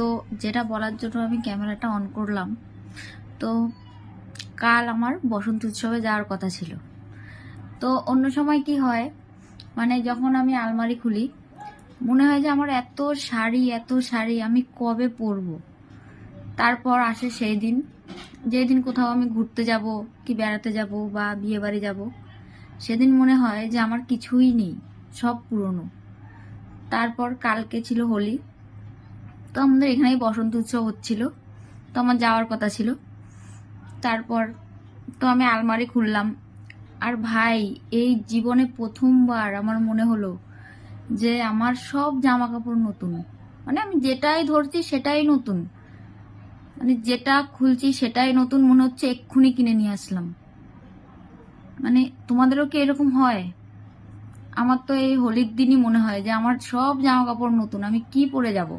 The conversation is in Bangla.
তো যেটা বলার জন্য আমি ক্যামেরাটা অন করলাম, তো কাল আমার বসন্ত উৎসবে যাওয়ার কথা ছিল। তো অন্য সময় কি হয়, মানে যখন আমি আলমারি খুলি মনে হয় যে আমার এত শাড়ি আমি কবে পরবো। তারপর আসে সেই দিন, যেদিন কোথাও আমি ঘুরতে যাব কি বেড়াতে যাব বা বিয়ে বাড়ি যাব, সেদিন মনে হয় যে আমার কিছুই নেই, সব পুরনো। তারপর কালকে ছিল হোলি, তো আমাদের এখানেই বসন্ত উৎসব হচ্ছিল, তো আমার যাওয়ার কথা ছিল। তারপর তো আমি আলমারি খুললাম, আর ভাই এই জীবনে প্রথমবার আমার মনে হলো যে আমার সব জামা কাপড় নতুন। মানে আমি যেটাই ধরছি সেটাই নতুন, মানে যেটা খুলছি সেটাই নতুন, মনে হচ্ছে এক্ষুনি কিনে নিয়ে আসলাম। মানে তোমাদেরও কি এরকম হয়? আমার তো এই হোলির দিনই মনে হয় যে আমার সব জামা কাপড় নতুন, আমি কি পরে যাব।